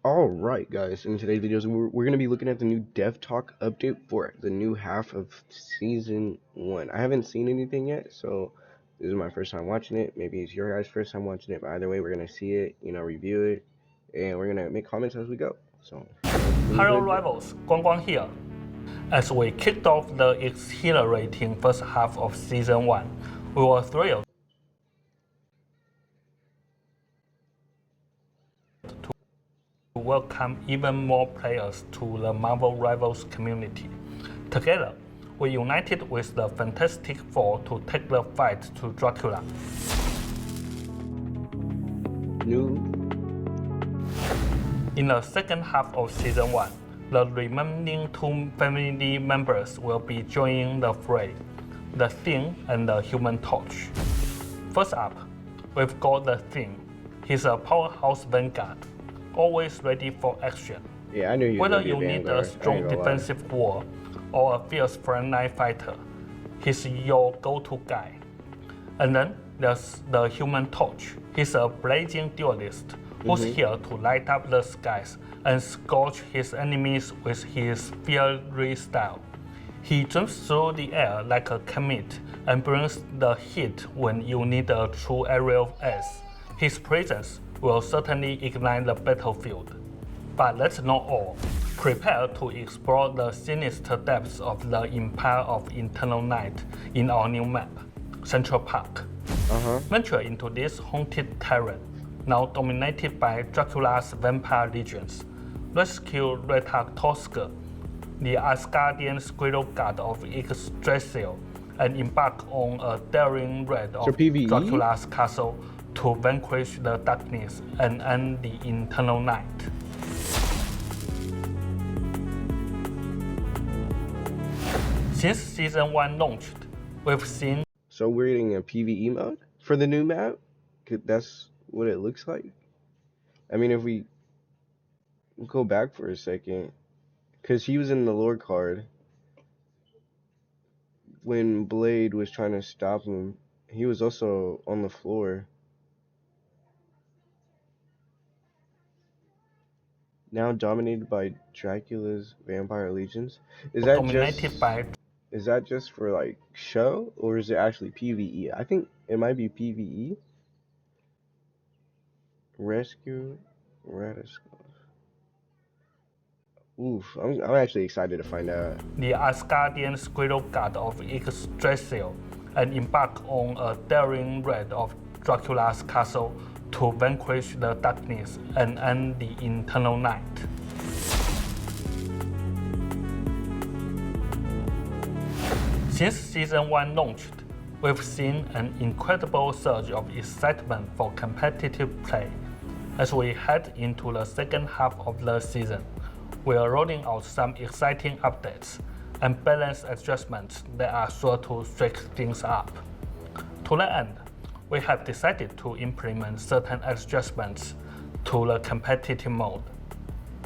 Alright guys, in today's videos we're going to be looking at the new Dev Talk update for the new half of Season 1. I haven't seen anything yet, so this is my first time watching it. Maybe it's your guys' first time watching it, but either way we're going to see it, review it, and we're going to make comments as we go. So, Hello Rivals, Guang here. As we kicked off the exhilarating first half of Season 1, we were thrilled to welcome even more players to the Marvel Rivals community. Together, we united with the Fantastic Four to take the fight to Dracula. In the second half of Season 1, the remaining two family members will be joining the fray, the Thing and the Human Torch. First up, we've got the Thing. He's a powerhouse vanguard, always ready for action. Yeah, I knew you. Whether you need a strong defensive wall or a fierce frontline fighter, he's your go-to guy. And then there's the Human Torch. He's a blazing duelist who's here to light up the skies and scorch his enemies with his fiery style. He jumps through the air like a comet and brings the heat when you need a true aerial ace. His presence will certainly ignite the battlefield. But that's not all. Prepare to explore the sinister depths of the Empire of Eternal Night in our new map, Central Park. Venture into this haunted terrain, now dominated by Dracula's vampire legions. Rescue Reta Toska, the Asgardian squirrel god of Yggdrasil, and embark on a daring raid of Dracula's castle to vanquish the darkness and end the Eternal Night. Since Season 1 launched, we've seen... So we're getting a PvE mode for the new map? That's what it looks like? I mean, if we go back for a second, because he was in the lore card when Blade was trying to stop him. He was also on the floor. Now dominated by Dracula's vampire legions. Is that just for like show, or is it actually PvE? I think it might be PvE. Rescue Radisco. Oof, I'm actually excited to find out. The Asgardian squirrel god of Yggdrasil and embark on a daring raid of Dracula's castle to vanquish the darkness and end the Eternal Night. Since Season 1 launched, we've seen an incredible surge of excitement for competitive play. As we head into the second half of the season, we are rolling out some exciting updates and balanced adjustments that are sure to shake things up. To that end, we have decided to implement certain adjustments to the competitive mode.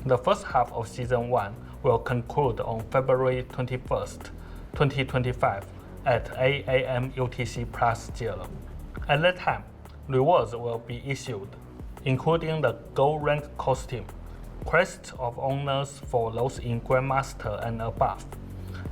The first half of Season 1 will conclude on February 21st, 2025 at 8 AM UTC plus 0. At that time, rewards will be issued, including the Gold Rank costume, Crest of Honors for those in Grandmaster and above,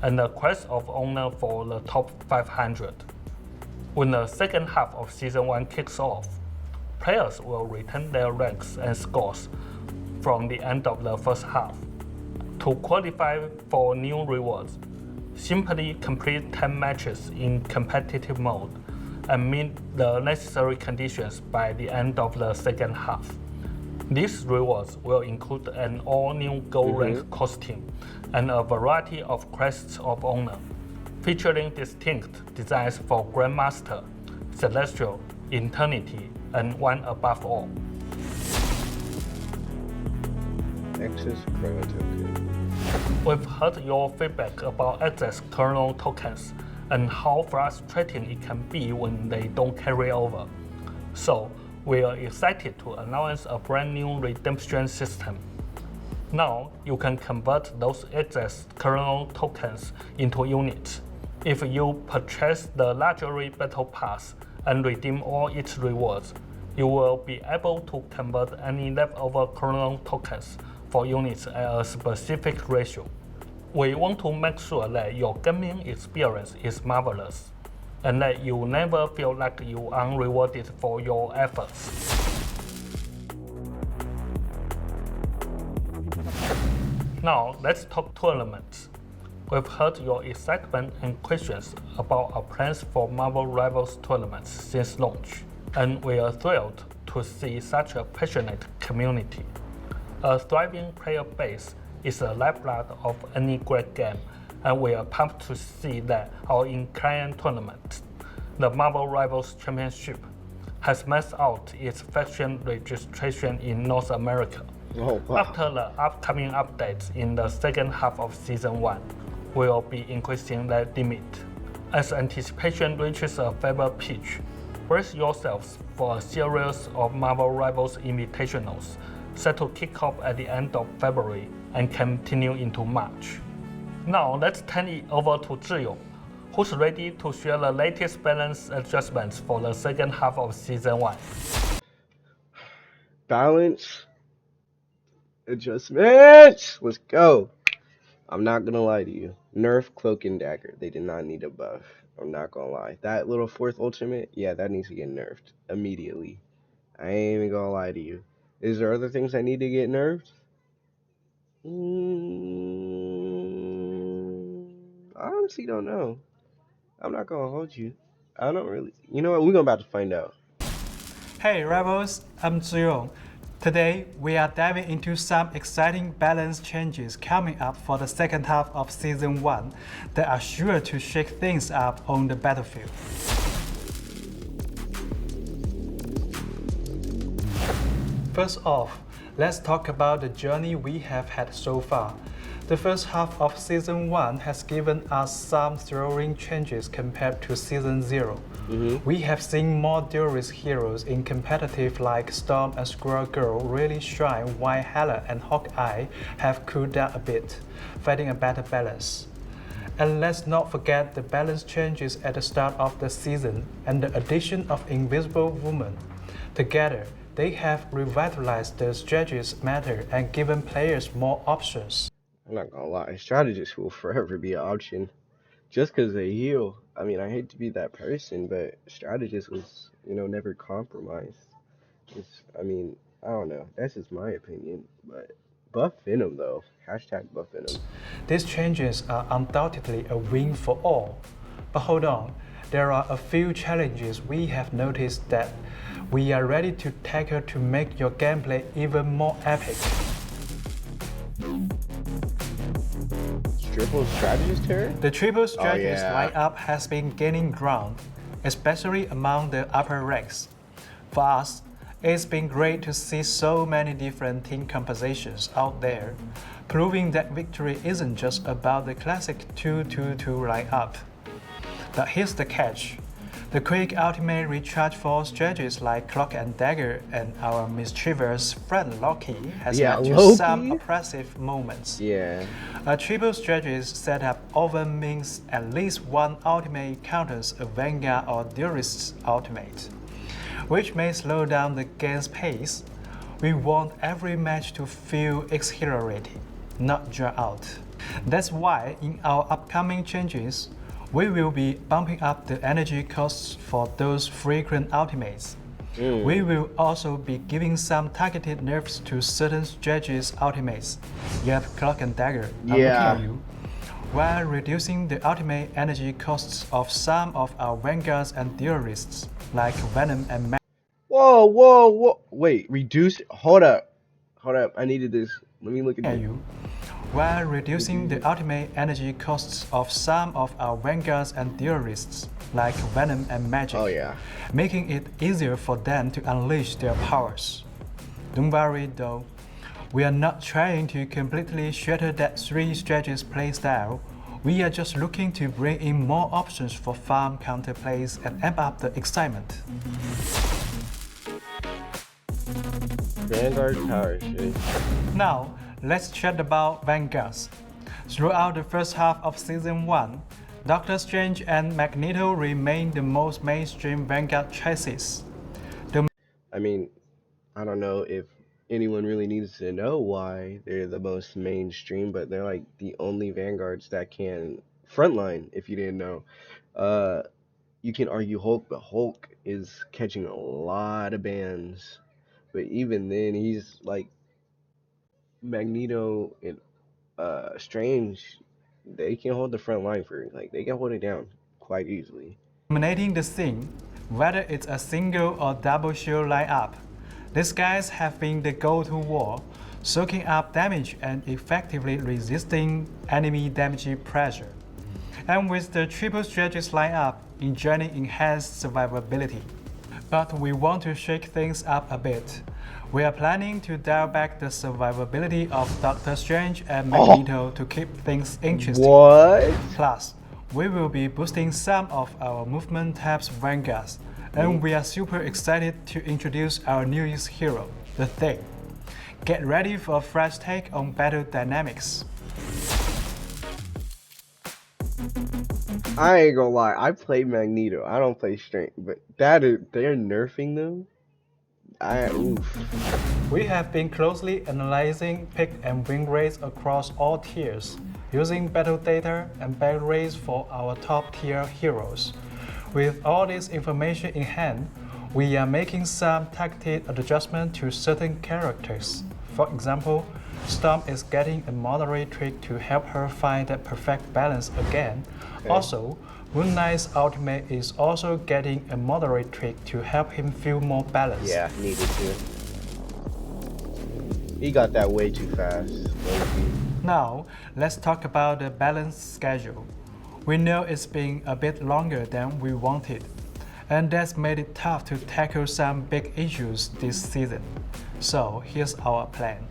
and the Crest of Honor for the top 500. When the second half of Season 1 kicks off, players will return their ranks and scores from the end of the first half. To qualify for new rewards, simply complete 10 matches in competitive mode and meet the necessary conditions by the end of the second half. These rewards will include an all-new Gold Rank costume and a variety of Crests of Honor, featuring distinct designs for Grandmaster, Celestial, Eternity, and One Above All. Access Chrono Token. We've heard your feedback about Access Chrono Tokens and how frustrating it can be when they don't carry over. So, we are excited to announce a brand new redemption system. Now, you can convert those Access Chrono Tokens into units. If you purchase the Luxury Battle Pass and redeem all its rewards, You will be able to convert any leftover Chronon tokens for units at a specific ratio. We want to make sure that your gaming experience is marvelous, and that you never feel like you are unrewarded for your efforts. Now let's talk tournaments. We've heard your excitement and questions about our plans for Marvel Rivals tournaments since launch, and we are thrilled to see such a passionate community. A thriving player base is the lifeblood of any great game, and we are pumped to see that our in-client tournament, the Marvel Rivals Championship, has maxed out its faction registration in North America. Oh, wow. After the upcoming updates in the second half of Season 1, we will be increasing that limit. As anticipation reaches a fever pitch, brace yourselves for a series of Marvel Rivals Invitationals set to kick off at the end of February and continue into March. Now let's turn it over to Zhiyong, who's ready to share the latest balance adjustments for the second half of Season 1. Balance adjustments. Let's go. I'm not gonna lie to you. Nerf Cloak and Dagger. They did not need a buff. I'm not gonna lie. That little fourth ultimate, yeah, that needs to get nerfed immediately. I ain't even gonna lie to you. Is there other things that need to get nerfed? I honestly don't know. I'm not gonna hold you. I don't really. You know what? We're about to find out. Hey Rebels, I'm Zhiyong. Today, we are diving into some exciting balance changes coming up for the second half of Season 1 that are sure to shake things up on the battlefield. First off, let's talk about the journey we have had so far. The first half of Season 1 has given us some thrilling changes compared to Season 0. We have seen more duelist heroes in competitive like Storm and Squirrel Girl really shine, while Hela and Hawkeye have cooled down a bit, finding a better balance. And let's not forget the balance changes at the start of the season and the addition of Invisible Woman. Together, they have revitalized the strategies matter and given players more options. I'm not gonna lie. Strategists will forever be an option. Just because they heal. I mean, I hate to be that person, but strategist was, never compromised. I don't know. That's just my opinion. But buff Venom, though. Hashtag buff Venom. These changes are undoubtedly a win for all. But hold on, there are a few challenges we have noticed that we are ready to tackle to make your gameplay even more epic. Triple strategist turret? The triple strategist yeah. lineup has been gaining ground, especially among the upper ranks. For us, it's been great to see so many different team compositions out there, proving that victory isn't just about the classic 2-2-2 lineup. But here's the catch. The quick ultimate recharge for strategies like Cloak and Dagger and our mischievous friend Loki has led to some oppressive moments. Yeah. A triple strategist setup often means at least one ultimate counters a Vanguard or Duelist's ultimate, which may slow down the game's pace. We want every match to feel exhilarating, not drawn out. That's why in our upcoming changes, we will be bumping up the energy costs for those frequent ultimates. We will also be giving some targeted nerfs to certain strategies' ultimates. You have Cloak and Dagger, I'm looking at you, while reducing the ultimate energy costs of some of our Vanguards and Duelists, like Venom and Magic. Whoa. Wait, reduce. Hold up. I needed this. Let me look at you. While reducing the ultimate energy costs of some of our Vanguards and Duelists, like Venom and Magic, making it easier for them to unleash their powers. Don't worry though, we are not trying to completely shatter that 3 strategist playstyle. We are just looking to bring in more options for farm counterplays and amp up the excitement. Vanguard power. Now, let's chat about Vanguards. Throughout the first half of Season 1, Doctor Strange and Magneto remain the most mainstream Vanguard chassis. I mean, I don't know if anyone really needs to know why they're the most mainstream, but they're like the only vanguards that can frontline. If you didn't know, uh, you can argue Hulk, but Hulk is catching a lot of bans. But even then, he's like Magneto and Strange. They can hold the front line for like they can hold it down quite easily. Dominating the scene, whether it's a single or double shield lineup. These guys have been the go-to war, soaking up damage and effectively resisting enemy damage pressure. And with the triple strategist lineup, enjoying enhanced survivability. But we want to shake things up a bit. We are planning to dial back the survivability of Doctor Strange and Magneto to keep things interesting. What? Plus, we will be boosting some of our movement tabs vanguards, and we are super excited to introduce our newest hero, the Thing. Get ready for a fresh take on battle dynamics. I ain't gonna lie, I play Magneto. I don't play Strange, but they're nerfing them. Oof. We have been closely analyzing pick and win rates across all tiers, using battle data and battle rates for our top tier heroes. With all this information in hand, we are making some targeted adjustments to certain characters. For example, Storm is getting a moderate trick to help her find that perfect balance again. Okay. Also, Moon Knight's ultimate is also getting a moderate trick to help him feel more balanced. Yeah, needed to. He got that way too fast. Now, let's talk about the balance schedule. We know it's been a bit longer than we wanted, and that's made it tough to tackle some big issues this season. So here's our plan.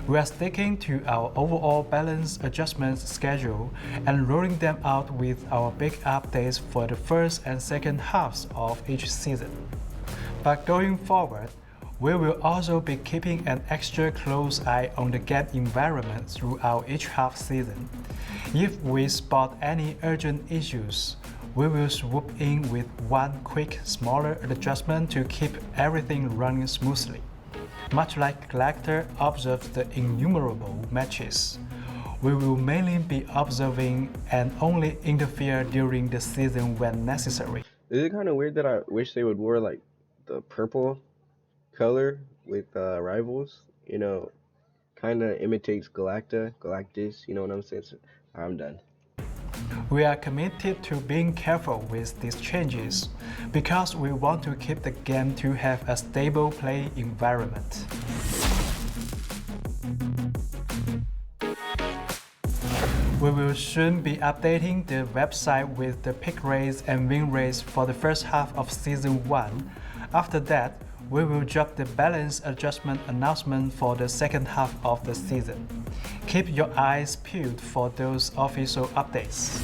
We are sticking to our overall balance adjustment schedule and rolling them out with our big updates for the first and second halves of each season. But going forward, we will also be keeping an extra close eye on the game environment throughout each half season. If we spot any urgent issues, we will swoop in with one quick, smaller adjustment to keep everything running smoothly. Much like Galactor observed the innumerable matches, we will mainly be observing and only interfere during the season when necessary. Is it kind of weird that I wish they would wear like the purple color with rivals? You know, kind of imitates Galactus. You know what I'm saying? So I'm done. We are committed to being careful with these changes because we want to keep the game to have a stable play environment. We will soon be updating the website with the pick rates and win rates for the first half of Season 1. After that, we will drop the balance adjustment announcement for the second half of the season. Keep your eyes peeled for those official updates.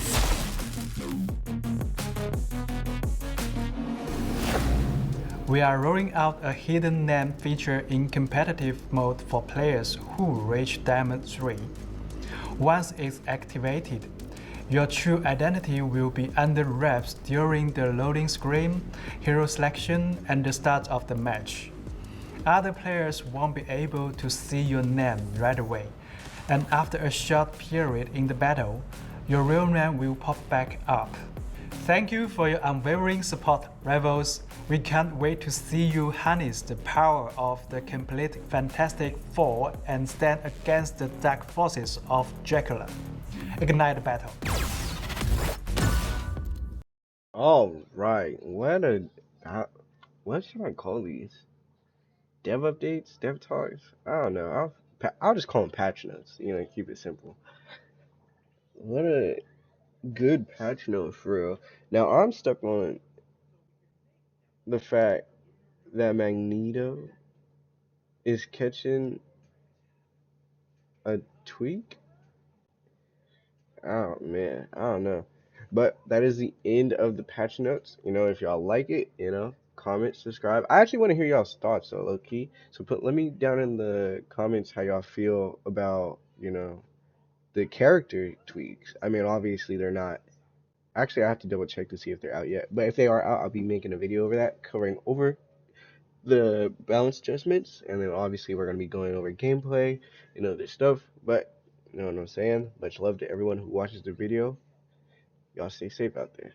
We are rolling out a hidden name feature in competitive mode for players who reach Diamond 3. Once it's activated, your true identity will be under wraps during the loading screen, hero selection, and the start of the match. Other players won't be able to see your name right away, and after a short period in the battle, your real name will pop back up. Thank you for your unwavering support, rivals. We can't wait to see you harness the power of the complete Fantastic Four and stand against the dark forces of Dracula. Ignite the battle. All right, what should I call these? Dev updates, dev talks? I don't know. I'll just call them patch notes. You know, keep it simple. What a good patch note for real. Now I'm stuck on the fact that Magneto is catching a tweak. Oh man, I don't know. But that is the end of the patch notes. You know, if y'all like it, you know, comment, subscribe. I actually want to hear y'all's thoughts, so low key. So let me down in the comments how y'all feel about, you know, the character tweaks. I mean, obviously they're not. Actually, I have to double check to see if they're out yet. But if they are out, I'll be making a video over that, covering over the balance adjustments, and then obviously we're going to be going over gameplay and other stuff. But you know what I'm saying? Much love to everyone who watches the video. Y'all stay safe out there.